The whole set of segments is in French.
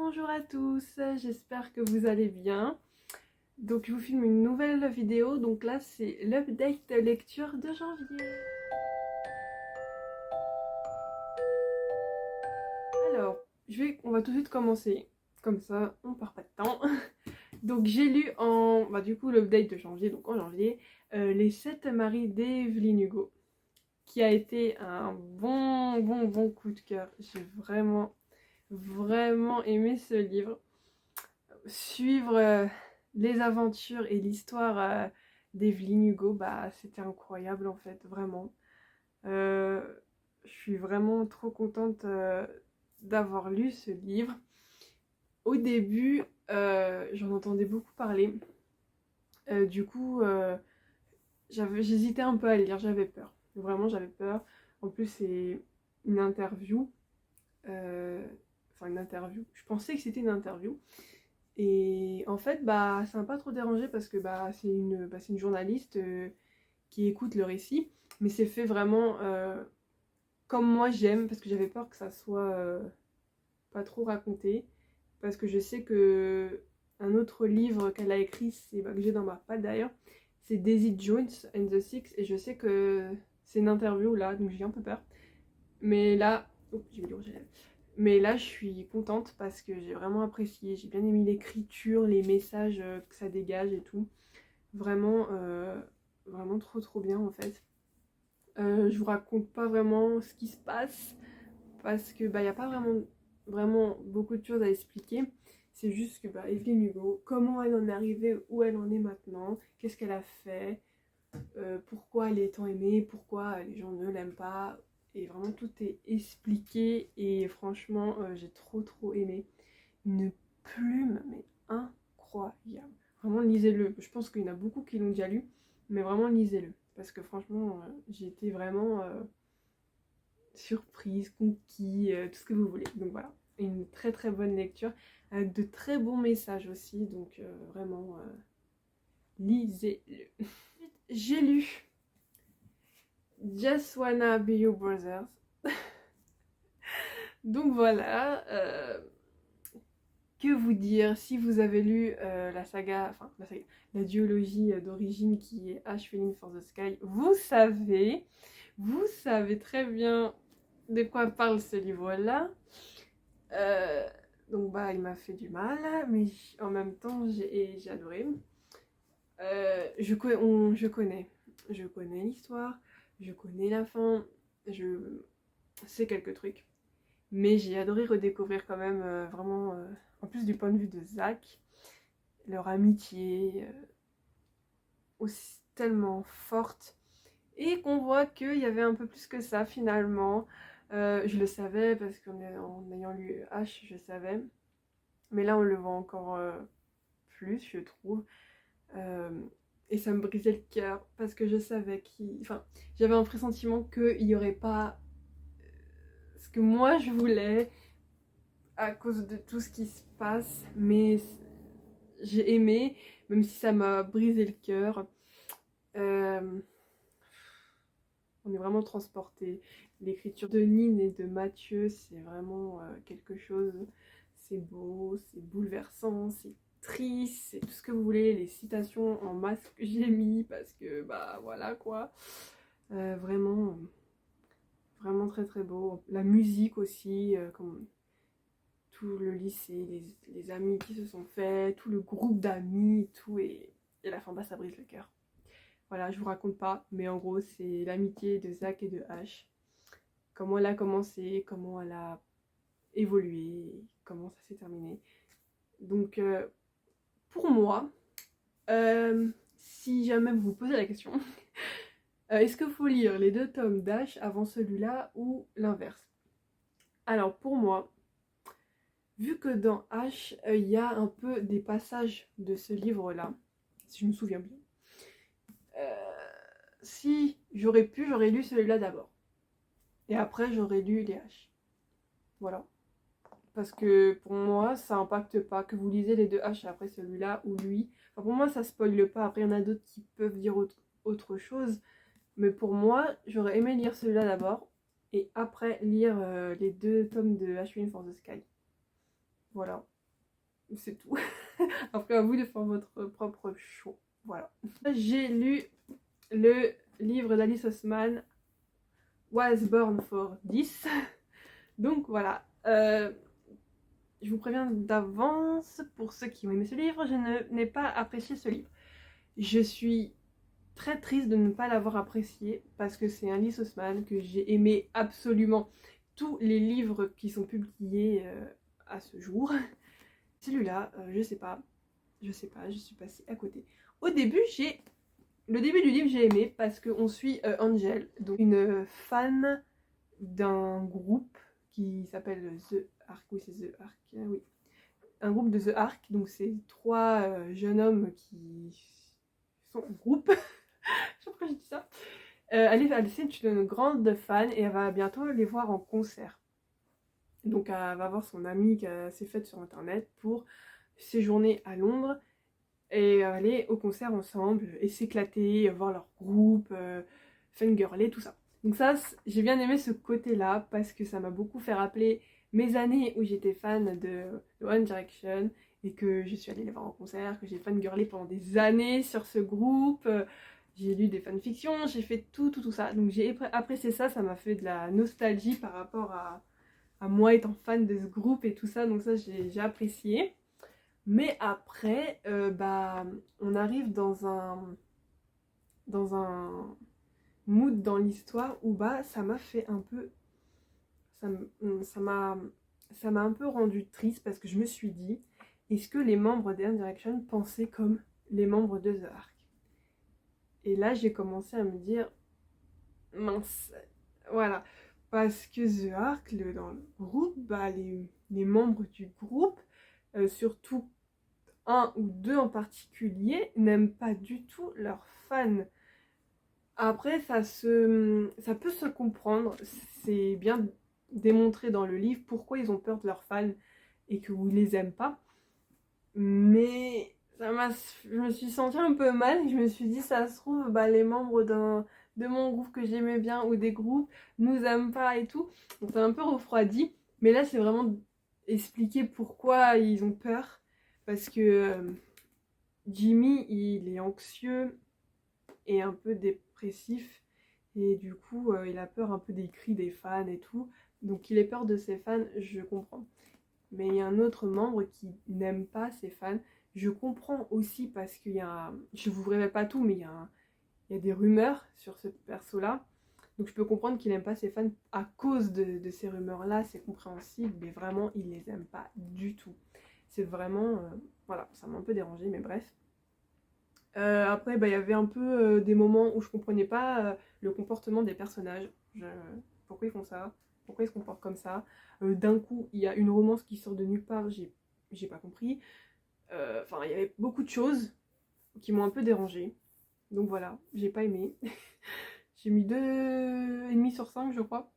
Bonjour à tous, j'espère que vous allez bien. Donc je vous filme une nouvelle vidéo, donc là c'est l'update lecture de janvier. Alors, on va tout de suite commencer, comme ça on perd pas de temps. Donc j'ai lu du coup l'update de janvier, donc en janvier, Les 7 maris d'Evelyn Hugo, qui a été un bon coup de cœur. J'ai vraiment aimé ce livre. Suivre les aventures et l'histoire d'Evelyn Hugo, c'était incroyable en fait, vraiment. Euh, je suis vraiment trop contente d'avoir lu ce livre. Au début, j'en entendais beaucoup parler. Du coup, j'hésitais un peu à le lire, j'avais peur. Vraiment, j'avais peur. En plus, c'est une interview. Une interview. Je pensais que c'était une interview. Et en fait, ça m'a pas trop dérangé parce que c'est une journaliste qui écoute le récit, mais c'est fait vraiment comme moi j'aime, parce que j'avais peur que ça soit pas trop raconté, parce que je sais que un autre livre qu'elle a écrit, que j'ai dans ma palle d'ailleurs, c'est Daisy Jones and the Six, et je sais que c'est une interview là, donc j'ai un peu peur. Mais là, oh, j'ai mis du rouge à lèvres. Mais là, je suis contente parce que j'ai vraiment apprécié. J'ai bien aimé l'écriture, les messages que ça dégage et tout. Vraiment trop bien en fait. Je vous raconte pas vraiment ce qui se passe parce que y a pas vraiment beaucoup de choses à expliquer. C'est juste que Evelyn Hugo, comment elle en est arrivée où elle en est maintenant, qu'est-ce qu'elle a fait, pourquoi elle est tant aimée, pourquoi les gens ne l'aiment pas. Et vraiment tout est expliqué et franchement j'ai trop aimé. Une plume mais incroyable. Vraiment lisez-le. Je pense qu'il y en a beaucoup qui l'ont déjà lu, mais vraiment lisez-le. Parce que franchement j'ai été vraiment surprise, conquis, tout ce que vous voulez. Donc voilà, une très bonne lecture avec de très bons messages aussi. Donc vraiment lisez-le. J'ai lu Just Wanna Be Your Brothers. Donc voilà, que vous dire, si vous avez lu la duologie d'origine qui est Ash Feeling for the Sky, vous savez très bien de quoi parle ce livre-là. Donc il m'a fait du mal, mais en même temps j'ai adoré. Je connais l'histoire, je connais la fin, je sais quelques trucs. Mais j'ai adoré redécouvrir quand même en plus du point de vue de Zach, leur amitié aussi tellement forte. Et qu'on voit qu'il y avait un peu plus que ça finalement. Je le savais parce qu'en ayant lu H, je savais. Mais là, on le voit encore plus, je trouve. Euh, et ça me brisait le cœur parce que je savais j'avais un pressentiment qu'il n'y aurait pas ce que moi je voulais à cause de tout ce qui se passe, mais j'ai aimé, même si ça m'a brisé le cœur. On est vraiment transporté. L'écriture de Nine et de Mathieu, c'est vraiment quelque chose. C'est beau, c'est bouleversant, c'est triste, c'est tout ce que vous voulez. Les citations en masse que j'ai mis parce que voilà quoi. Vraiment très beau. La musique aussi, comme tout le lycée, les amis qui se sont faits, tout le groupe d'amis, tout, et la fin ça brise le cœur. Voilà, je vous raconte pas, mais en gros, c'est l'amitié de Zach et de Ash. Comment elle a commencé, comment elle a évolué, comment ça s'est terminé. Donc, pour moi, si jamais vous vous posez la question, est-ce qu'il faut lire les 2 tomes d'Ash avant celui-là ou l'inverse? Alors, pour moi, vu que dans H, il y a un peu des passages de ce livre-là, si je me souviens bien, si j'aurais pu, j'aurais lu celui-là d'abord. Et après, j'aurais lu les H. Voilà. Parce que pour moi, ça impacte pas que vous lisez les 2 H après celui-là ou lui. Enfin, pour moi, ça spoile pas. Après, il y en a d'autres qui peuvent dire autre chose. Mais pour moi, j'aurais aimé lire celui-là d'abord. Et après, lire les 2 tomes de H for the Sky. Voilà, c'est tout. Après, à vous de faire votre propre choix. Voilà. J'ai lu le livre d'Alice Oseman, Was Born for This. Donc voilà. Je vous préviens d'avance, pour ceux qui ont aimé ce livre, je n'ai pas apprécié ce livre. Je suis très triste de ne pas l'avoir apprécié parce que c'est Alice Oseman, que j'ai aimé absolument tous les livres qui sont publiés à ce jour. Celui-là, je sais pas, je suis passée à côté. Au début, le début du livre, j'ai aimé parce qu'on suit Angel, donc une fan d'un groupe qui s'appelle The Ark. Oui, c'est The Ark, oui. Un groupe de The Ark, donc c'est 3 jeunes hommes qui sont en groupe. Je sais pas pourquoi j'ai dit ça. C'est une grande fan et elle va bientôt les voir en concert. Donc elle va voir son amie qui s'est faite sur internet pour séjourner à Londres et aller au concert ensemble et s'éclater, voir leur groupe, fangirler, tout ça. Donc ça, j'ai bien aimé ce côté-là parce que ça m'a beaucoup fait rappeler mes années où j'étais fan de One Direction et que je suis allée les voir en concert, que j'ai fangirlé pendant des années sur ce groupe. J'ai lu des fanfictions, j'ai fait tout ça. Donc j'ai apprécié ça, ça m'a fait de la nostalgie par rapport à moi étant fan de ce groupe et tout ça. Donc ça, j'ai apprécié. Mais après, on arrive dans un mood dans l'histoire où ça m'a fait un peu... Ça m'a un peu rendu triste parce que je me suis dit, est-ce que les membres d'One Direction pensaient comme les membres de The Ark? Et là, j'ai commencé à me dire, mince, voilà. Parce que The Ark, dans le groupe, les membres du groupe, surtout un ou deux en particulier, n'aiment pas du tout leurs fans. Après, ça peut se comprendre, c'est bien démontré dans le livre pourquoi ils ont peur de leurs fans et que vous les aiment pas. Mais je me suis sentie un peu mal, je me suis dit, ça se trouve, les membres de mon groupe que j'aimais bien ou des groupes nous aiment pas et tout. Donc ça m'a un peu refroidi. Mais là, c'est vraiment expliquer pourquoi ils ont peur. Parce que Jimmy, il est anxieux et un peu dépressif. Et du coup, il a peur un peu des cris des fans et tout. Donc il ait peur de ses fans, je comprends. Mais il y a un autre membre qui n'aime pas ses fans. Je comprends aussi parce qu'il y a... Je vous révèle pas tout, mais il y a des rumeurs sur ce perso-là. Donc je peux comprendre qu'il n'aime pas ses fans à cause de ces rumeurs-là. C'est compréhensible, mais vraiment, il les aime pas du tout. C'est vraiment... voilà, ça m'a un peu dérangé, mais bref. Après, il y avait un peu des moments où je comprenais pas le comportement des personnages. Pourquoi ils font ça? Pourquoi ils se comportent comme ça? D'un coup, il y a une romance qui sort de nulle part, j'ai pas compris. Enfin, il y avait beaucoup de choses qui m'ont un peu dérangée. Donc voilà, j'ai pas aimé. J'ai mis 2,5 sur 5, je crois.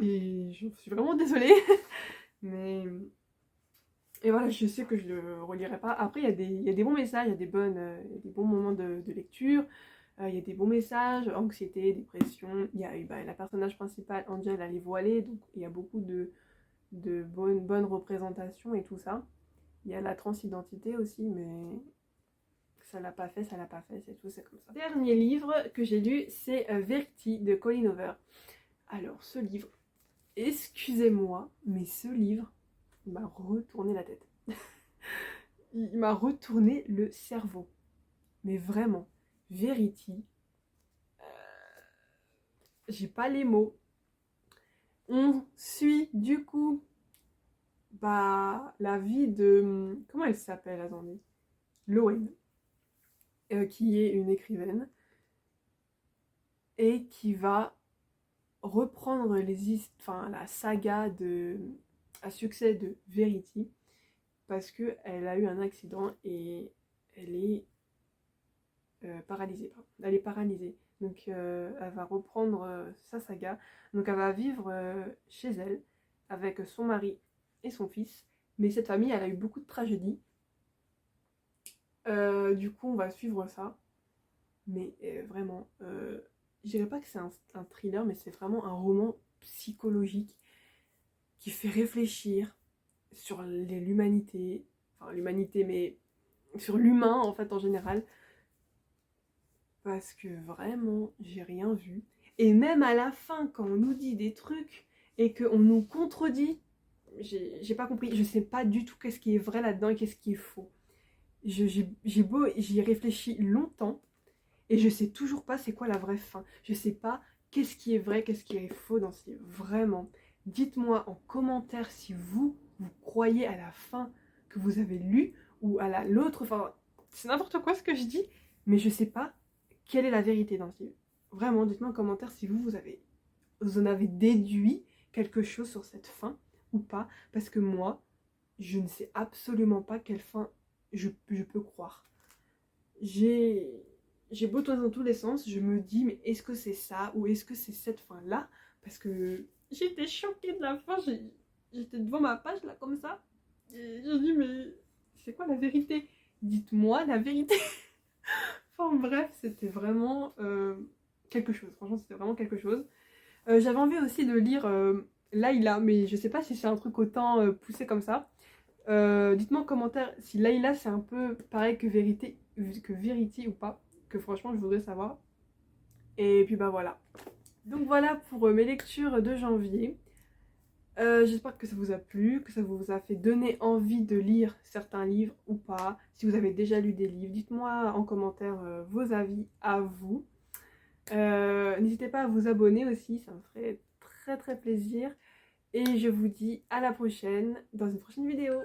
Et je suis vraiment désolée. Mais... Et voilà, je sais que je le relirai pas. Après, il y a des bons messages, il y a des bons moments de lecture. Il y a des bons messages, anxiété, dépression. Il y a eu la personnage principale, Angel, elle est voilée, donc il y a beaucoup de bonnes représentations et tout ça. Il y a la transidentité aussi, mais ça l'a pas fait, c'est tout, c'est comme ça. Le dernier livre que j'ai lu, c'est Verity de Colleen Hoover. Alors, ce livre, excusez-moi, mais ce livre m'a retourné la tête. Il m'a retourné le cerveau. Mais vraiment, Verity, j'ai pas les mots. On suit du coup la vie de... Comment elle s'appelle, attendez? Lowen, qui est une écrivaine et qui va reprendre la saga à succès de Verity parce qu'elle a eu un accident et elle est paralysée. Elle est paralysée. Donc elle va reprendre sa saga. Donc elle va vivre chez elle avec son mari et son fils. Mais cette famille, elle a eu beaucoup de tragédies. Du coup, on va suivre ça. Mais vraiment, je dirais pas que c'est un thriller, mais c'est vraiment un roman psychologique qui fait réfléchir. sur l'humanité, enfin l'humanité, mais sur l'humain en fait en général, parce que vraiment j'ai rien vu. Et même à la fin, quand on nous dit des trucs et qu'on nous contredit, j'ai pas compris, je sais pas du tout qu'est-ce qui est vrai là-dedans et qu'est-ce qui est faux. J'ai beau, j'y ai réfléchi longtemps et je sais toujours pas c'est quoi la vraie fin. Je sais pas qu'est-ce qui est vrai, qu'est-ce qui est faux dans ce livre. Vraiment, dites-moi en commentaire si vous croyez à la fin que vous avez lu ou à l'autre. Enfin, c'est n'importe quoi ce que je dis, mais je sais pas quelle est la vérité dans ce livre. Vraiment, dites-moi en commentaire si vous en avez déduit quelque chose sur cette fin ou pas, parce que moi, je ne sais absolument pas quelle fin je peux croire. J'ai beau tourner dans tous les sens, je me dis, mais est-ce que c'est ça ou est-ce que c'est cette fin-là? Parce que j'étais choquée de la fin, j'étais devant ma page là comme ça, et je dis, mais c'est quoi la vérité? Dites-moi la vérité. Enfin bref, c'était vraiment quelque chose, franchement c'était vraiment quelque chose. J'avais envie aussi de lire Layla, mais je sais pas si c'est un truc autant poussé comme ça. Dites-moi en commentaire si Layla c'est un peu pareil que Verity ou pas, que franchement je voudrais savoir. Et puis bah voilà. Donc voilà pour mes lectures de janvier. J'espère que ça vous a plu, que ça vous a fait donner envie de lire certains livres ou pas. Si vous avez déjà lu des livres, dites-moi en commentaire vos avis à vous. N'hésitez pas à vous abonner aussi, ça me ferait très très plaisir. Et je vous dis à la prochaine dans une prochaine vidéo.